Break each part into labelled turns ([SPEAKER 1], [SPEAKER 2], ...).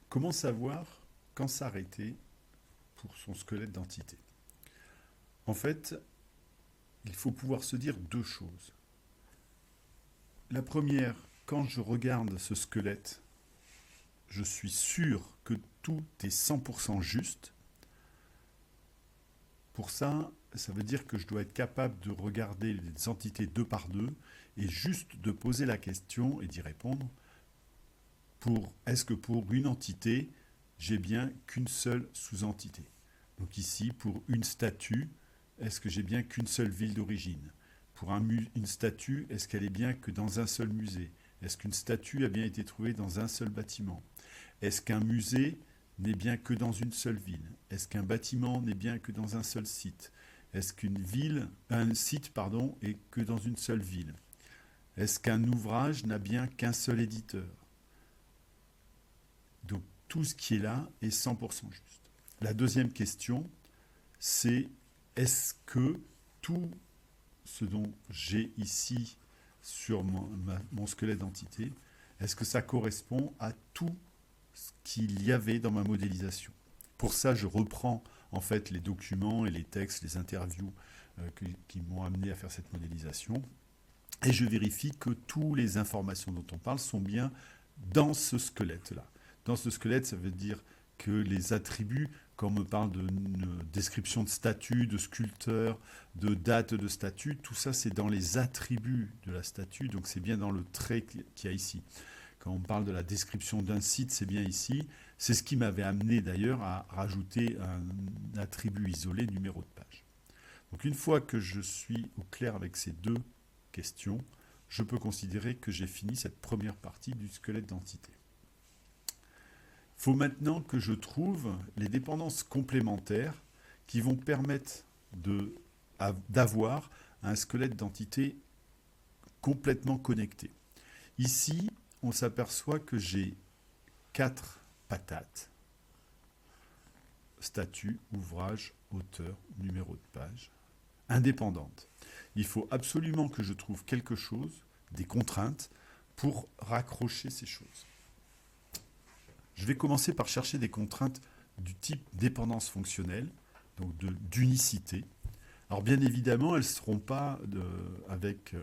[SPEAKER 1] Comment savoir quand s'arrêter pour son squelette d'entité? En fait, il faut pouvoir se dire deux choses. La première, quand je regarde ce squelette, je suis sûr que tout est 100% juste. Pour ça, ça veut dire que je dois être capable de regarder les entités deux par deux et juste de poser la question et d'y répondre. Est-ce que pour une entité, j'ai bien qu'une seule sous-entité? Donc ici, pour une statue, est-ce que j'ai bien qu'une seule ville d'origine? Pour une statue, est-ce qu'elle est bien que dans un seul musée? Est-ce qu'une statue a bien été trouvée dans un seul bâtiment? Est-ce qu'un musée n'est bien que dans une seule ville? Est-ce qu'un bâtiment n'est bien que dans un seul site? Est-ce un site est que dans une seule ville? Est-ce qu'un ouvrage n'a bien qu'un seul éditeur? Donc tout ce qui est là est 100% juste. La deuxième question, c'est est-ce que tout ce dont j'ai ici sur mon squelette d'entité, est-ce que ça correspond à tout ce qu'il y avait dans ma modélisation? Pour ça, je reprends en fait les documents et les textes, les interviews qui m'ont amené à faire cette modélisation. Et je vérifie que toutes les informations dont on parle sont bien dans ce squelette-là. Dans ce squelette, ça veut dire que les attributs, quand on me parle de description de statut, de sculpteur, de date de statut, tout ça c'est dans les attributs de la statue, donc c'est bien dans le trait qu'il y a ici. Quand on parle de la description d'un site, c'est bien ici. C'est ce qui m'avait amené d'ailleurs à rajouter un attribut isolé, numéro de page. Donc une fois que je suis au clair avec ces deux questions, je peux considérer que j'ai fini cette première partie du squelette d'entité. Il faut maintenant que je trouve les dépendances complémentaires qui vont permettre d'avoir un squelette d'entité complètement connecté. Ici, on s'aperçoit que j'ai 4 patates: statut, ouvrage, auteur, numéro de page, indépendantes. Il faut absolument que je trouve quelque chose, des contraintes, pour raccrocher ces choses. Je vais commencer par chercher des contraintes du type dépendance fonctionnelle, donc d'unicité. Alors bien évidemment, elles ne seront pas avec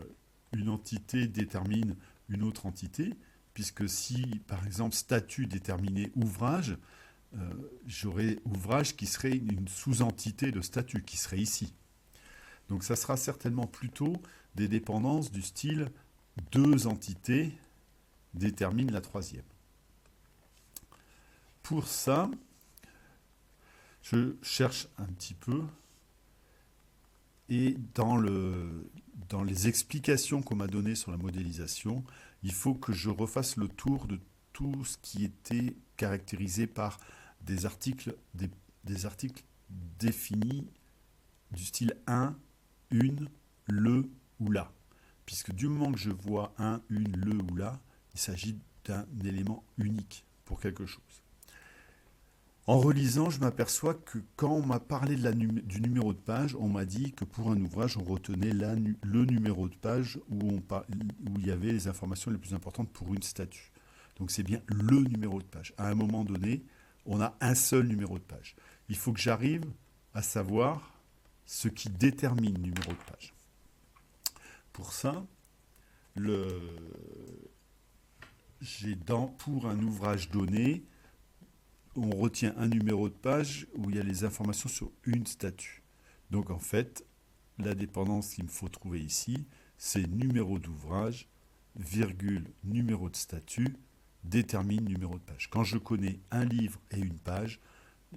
[SPEAKER 1] une entité détermine une autre entité, puisque si, par exemple, statut déterminait ouvrage, j'aurais ouvrage qui serait une sous-entité de statut, qui serait ici. Donc ça sera certainement plutôt des dépendances du style deux entités déterminent la troisième. Pour ça, je cherche un petit peu et dans les explications qu'on m'a données sur la modélisation, il faut que je refasse le tour de tout ce qui était caractérisé par des articles définis du style un, une, le ou la. Puisque du moment que je vois un, une, le ou la, il s'agit d'un élément unique pour quelque chose. En relisant, je m'aperçois que quand on m'a parlé du numéro de page, on m'a dit que pour un ouvrage, on retenait le numéro de page où il y avait les informations les plus importantes pour une statue. Donc c'est bien le numéro de page. À un moment donné, on a un seul numéro de page. Il faut que j'arrive à savoir ce qui détermine le numéro de page. Pour ça, pour un ouvrage donné, on retient un numéro de page où il y a les informations sur une statue. Donc en fait, la dépendance qu'il me faut trouver ici, c'est numéro d'ouvrage, virgule, numéro de statue, détermine numéro de page. Quand je connais un livre et une page,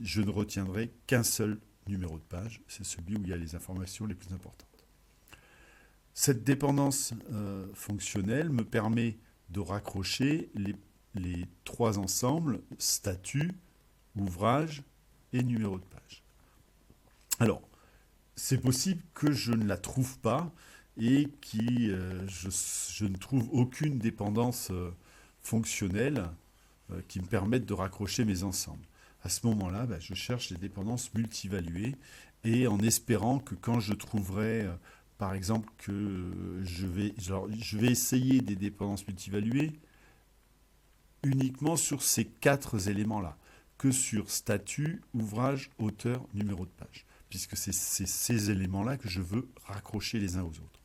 [SPEAKER 1] je ne retiendrai qu'un seul numéro de page, c'est celui où il y a les informations les plus importantes. Cette dépendance fonctionnelle me permet de raccrocher les trois ensembles, statut, ouvrage et numéro de page. Alors, c'est possible que je ne la trouve pas et que je ne trouve aucune dépendance fonctionnelle qui me permette de raccrocher mes ensembles. À ce moment-là, je cherche les dépendances multivaluées et en espérant que quand je trouverai, par exemple, que je vais essayer des dépendances multivaluées, uniquement sur ces 4 éléments-là, que sur statut, ouvrage, auteur, numéro de page, puisque c'est ces éléments-là que je veux raccrocher les uns aux autres.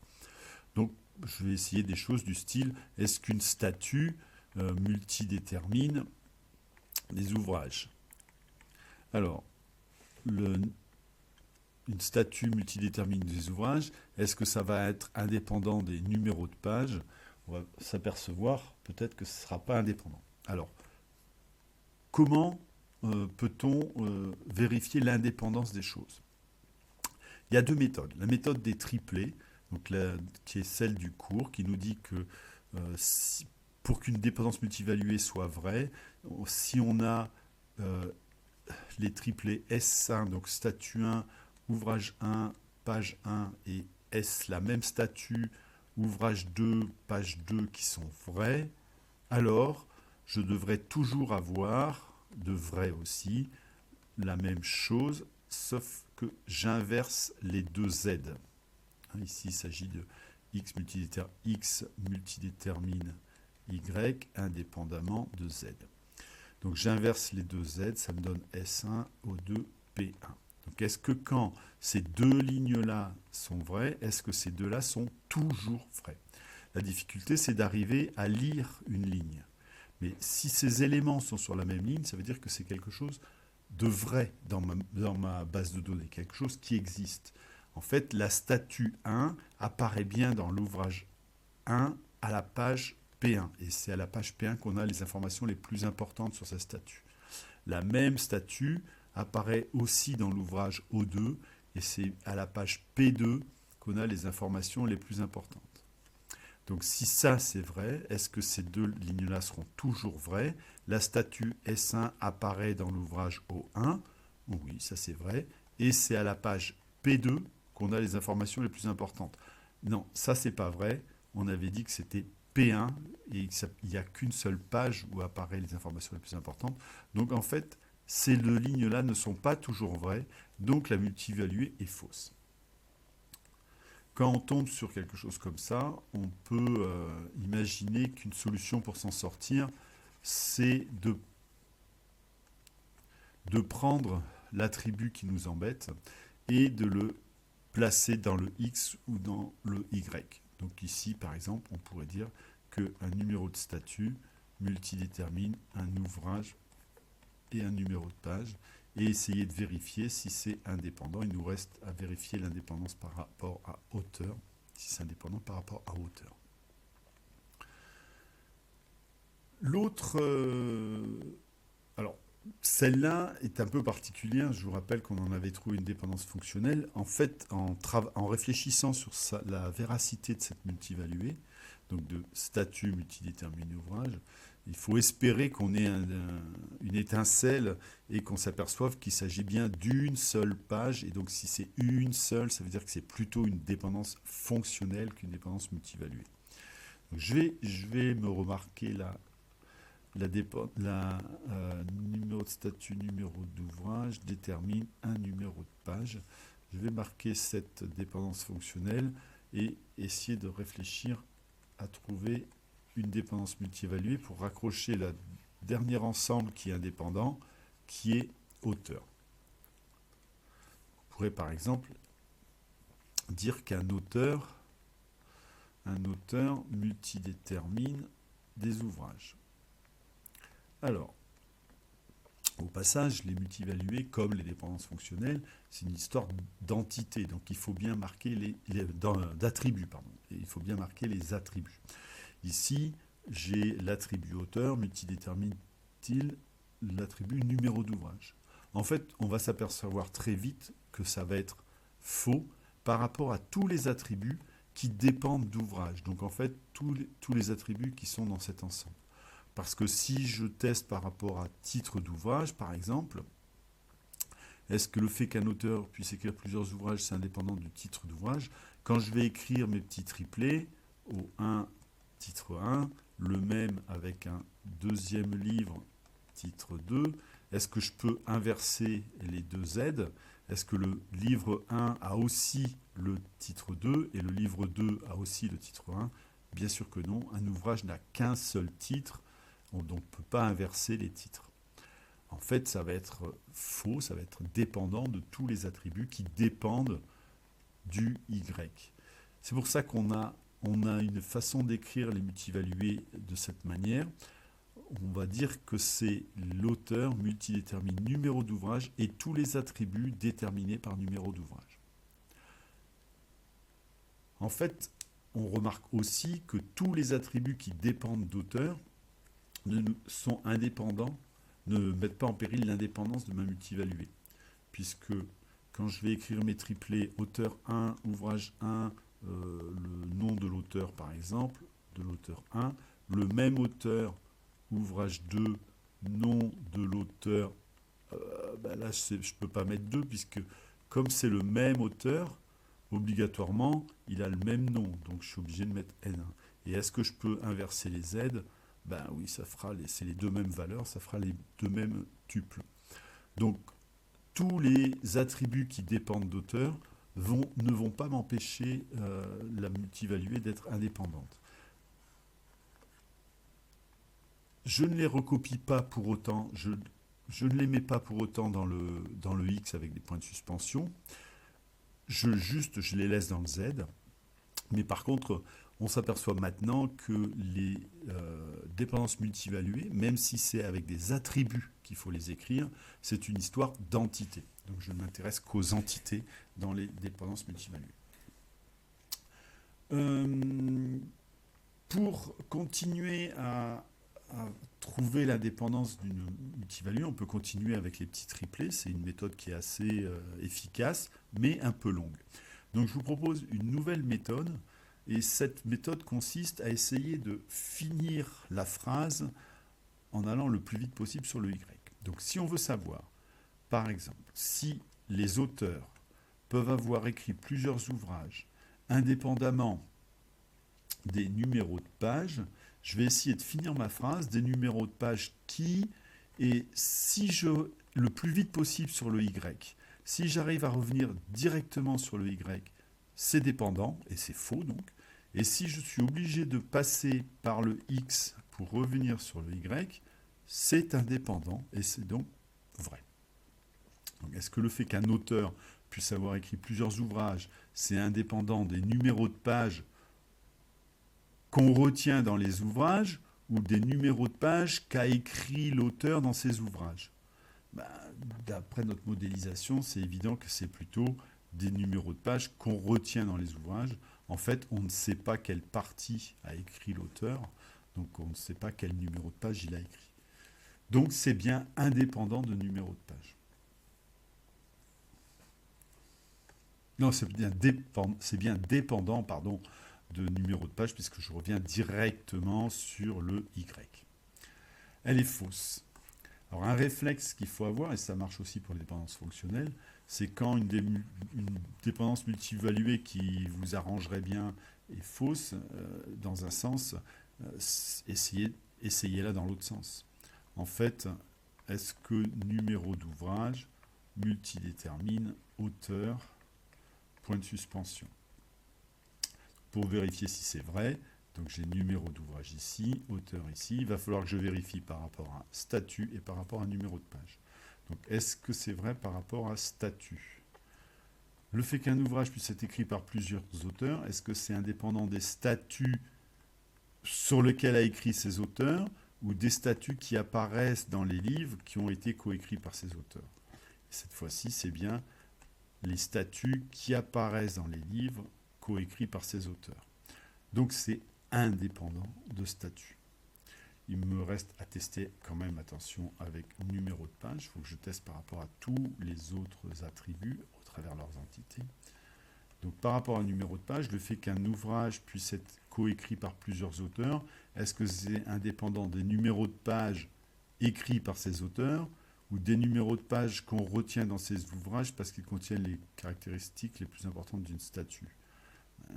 [SPEAKER 1] Donc, je vais essayer des choses du style, est-ce qu'une statue multidétermine des ouvrages? Alors, une statue multidétermine des ouvrages, est-ce que ça va être indépendant des numéros de page? On va s'apercevoir peut-être que ce ne sera pas indépendant. Alors, comment peut-on vérifier l'indépendance des choses? Il y a 2 méthodes. La méthode des triplés, donc qui est celle du cours, qui nous dit que pour qu'une dépendance multivaluée soit vraie, si on a les triplés S1, donc statut 1, ouvrage 1, page 1, et S, la même statut, ouvrage 2, page 2 qui sont vrais, alors je devrais toujours avoir, de vrai aussi, la même chose, sauf que j'inverse les 2 Z. Ici, il s'agit de X multidétermine Y indépendamment de Z. Donc j'inverse les 2 Z, ça me donne S1 au 2 P1. Donc est-ce que quand ces 2 lignes-là sont vraies, est-ce que ces 2-là sont toujours vraies? La difficulté, c'est d'arriver à lire une ligne. Mais si ces éléments sont sur la même ligne, ça veut dire que c'est quelque chose de vrai dans ma base de données, quelque chose qui existe. En fait, la statue 1 apparaît bien dans l'ouvrage 1 à la page P1. Et c'est à la page P1 qu'on a les informations les plus importantes sur sa statue. La même statue apparaît aussi dans l'ouvrage O2 et c'est à la page P2 qu'on a les informations les plus importantes. Donc si ça c'est vrai, est-ce que ces 2 lignes-là seront toujours vraies? La statue S1 apparaît dans l'ouvrage O1, oui ça c'est vrai, et c'est à la page P2 qu'on a les informations les plus importantes. Non, ça c'est pas vrai, on avait dit que c'était P1 et il n'y a qu'une seule page où apparaissent les informations les plus importantes. Donc en fait, ces 2 lignes-là ne sont pas toujours vraies, donc la multivaluée est fausse. Quand on tombe sur quelque chose comme ça, on peut imaginer qu'une solution pour s'en sortir, c'est de prendre l'attribut qui nous embête et de le placer dans le X ou dans le Y. Donc ici, par exemple, on pourrait dire qu'un numéro de statut multidétermine un ouvrage et un numéro de page et essayer de vérifier si c'est indépendant. Il nous reste à vérifier l'indépendance par rapport à hauteur, si c'est indépendant par rapport à hauteur. L'autre... alors, celle-là est un peu particulière. Je vous rappelle qu'on en avait trouvé une dépendance fonctionnelle. En fait, en réfléchissant sur la véracité de cette multivaluée, donc de statut multidéterminé ouvrage, il faut espérer qu'on ait une étincelle et qu'on s'aperçoive qu'il s'agit bien d'une seule page. Et donc, si c'est une seule, ça veut dire que c'est plutôt une dépendance fonctionnelle qu'une dépendance multivaluée. Donc, je vais me remarquer numéro de statut, numéro d'ouvrage détermine un numéro de page. Je vais marquer cette dépendance fonctionnelle et essayer de réfléchir à trouver une dépendance multi-évaluée pour raccrocher le dernier ensemble qui est indépendant, qui est auteur. On pourrait par exemple dire qu'un auteur multidétermine des ouvrages. Alors, au passage, les multi-évalués, comme les dépendances fonctionnelles, c'est une histoire d'entité. Donc, il faut bien marquer d'attributs, pardon. Et il faut bien marquer les attributs. Ici, j'ai l'attribut auteur, multidétermine-t-il l'attribut numéro d'ouvrage. En fait, on va s'apercevoir très vite que ça va être faux par rapport à tous les attributs qui dépendent d'ouvrage. Donc, en fait, tous les attributs qui sont dans cet ensemble. Parce que si je teste par rapport à titre d'ouvrage, par exemple, est-ce que le fait qu'un auteur puisse écrire plusieurs ouvrages, c'est indépendant du titre d'ouvrage? Quand je vais écrire mes petits triplés, au 1, titre 1, le même avec un deuxième livre, titre 2, est-ce que je peux inverser les 2 Z? Est-ce que le livre 1 a aussi le titre 2 et le livre 2 a aussi le titre 1? Bien sûr que non. Un ouvrage n'a qu'un seul titre. On ne peut pas inverser les titres. En fait, ça va être faux, ça va être dépendant de tous les attributs qui dépendent du Y. C'est pour ça qu'on a une façon d'écrire les multivalués de cette manière. On va dire que c'est l'auteur multidétermine numéro d'ouvrage et tous les attributs déterminés par numéro d'ouvrage. En fait, on remarque aussi que tous les attributs qui dépendent d'auteur sont indépendants, ne mettent pas en péril l'indépendance de ma multivaluée. Puisque quand je vais écrire mes triplés, auteur 1, ouvrage 1, le nom de l'auteur par exemple, de l'auteur 1, le même auteur, ouvrage 2, nom de l'auteur, là je ne peux pas mettre 2 puisque comme c'est le même auteur, obligatoirement il a le même nom, donc je suis obligé de mettre N1. Et est-ce que je peux inverser les Z? Ben oui, ça fera c'est les deux mêmes valeurs, ça fera les deux mêmes tuples. Donc tous les attributs qui dépendent d'auteur ne vont pas m'empêcher la multivaluée d'être indépendante. Je ne les recopie pas pour autant, je ne les mets pas pour autant dans le X avec des points de suspension. Je les laisse dans le Z. Mais par contre, on s'aperçoit maintenant que les dépendances multivaluées, même si c'est avec des attributs qu'il faut les écrire, c'est une histoire d'entité. Donc je ne m'intéresse qu'aux entités dans les dépendances multivaluées. Pour continuer à trouver la dépendance d'une multivalue, on peut continuer avec les petits triplés. C'est une méthode qui est assez efficace, mais un peu longue. Donc je vous propose une nouvelle méthode. Et cette méthode consiste à essayer de finir la phrase en allant le plus vite possible sur le Y. Donc si on veut savoir, par exemple, si les auteurs peuvent avoir écrit plusieurs ouvrages indépendamment des numéros de page, je vais essayer de finir ma phrase des numéros de page qui, et si le plus vite possible sur le Y, si j'arrive à revenir directement sur le Y, c'est dépendant, et c'est faux donc. Et si je suis obligé de passer par le X pour revenir sur le Y, c'est indépendant, et c'est donc vrai. Est-ce que le fait qu'un auteur puisse avoir écrit plusieurs ouvrages, c'est indépendant des numéros de pages qu'on retient dans les ouvrages, ou des numéros de pages qu'a écrit l'auteur dans ses ouvrages? D'après notre modélisation, c'est évident que c'est plutôt des numéros de pages qu'on retient dans les ouvrages. En fait, on ne sait pas quelle partie a écrit l'auteur, donc on ne sait pas quel numéro de page il a écrit. Donc c'est bien indépendant de numéro de page. Non, c'est bien dépendant, de numéro de page, puisque je reviens directement sur le Y. Elle est fausse. Alors un réflexe qu'il faut avoir, et ça marche aussi pour les dépendances fonctionnelles, c'est quand une dépendance multivaluée qui vous arrangerait bien est fausse, dans un sens, essayez-la dans l'autre sens. En fait, est-ce que numéro d'ouvrage multidétermine auteur, point de suspension? Pour vérifier si c'est vrai, donc j'ai numéro d'ouvrage ici, auteur ici, il va falloir que je vérifie par rapport à statut et par rapport à numéro de page. Donc est-ce que c'est vrai par rapport à statut? Le fait qu'un ouvrage puisse être écrit par plusieurs auteurs, est-ce que c'est indépendant des statuts sur lesquels a écrit ces auteurs ou des statuts qui apparaissent dans les livres qui ont été coécrits par ces auteurs? Et cette fois-ci, c'est bien les statuts qui apparaissent dans les livres coécrits par ces auteurs. Donc c'est indépendant de statut. Il me reste à tester quand même, attention, avec numéro de page. Il faut que je teste par rapport à tous les autres attributs au travers leurs entités. Donc par rapport à numéro de page, le fait qu'un ouvrage puisse être coécrit par plusieurs auteurs, est-ce que c'est indépendant des numéros de page écrits par ces auteurs ou des numéros de page qu'on retient dans ces ouvrages parce qu'ils contiennent les caractéristiques les plus importantes d'une statue?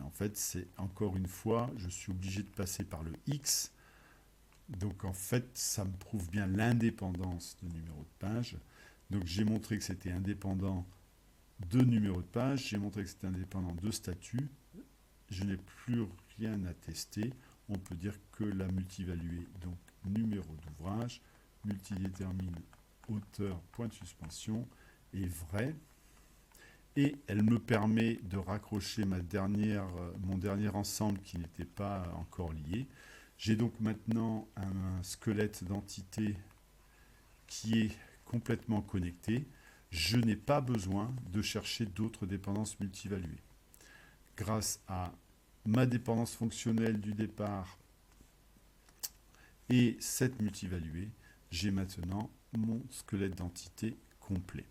[SPEAKER 1] En fait, c'est encore une fois, je suis obligé de passer par le X. Donc en fait, ça me prouve bien l'indépendance de numéro de page. Donc j'ai montré que c'était indépendant de numéro de page, j'ai montré que c'était indépendant de statut. Je n'ai plus rien à tester. On peut dire que la multivaluée donc numéro d'ouvrage, multidétermine auteur, point de suspension, est vrai. Et elle me permet de raccrocher mon dernier ensemble qui n'était pas encore lié. J'ai donc maintenant un squelette d'entité qui est complètement connecté. Je n'ai pas besoin de chercher d'autres dépendances multivaluées. Grâce à ma dépendance fonctionnelle du départ et cette multivaluée, j'ai maintenant mon squelette d'entité complet.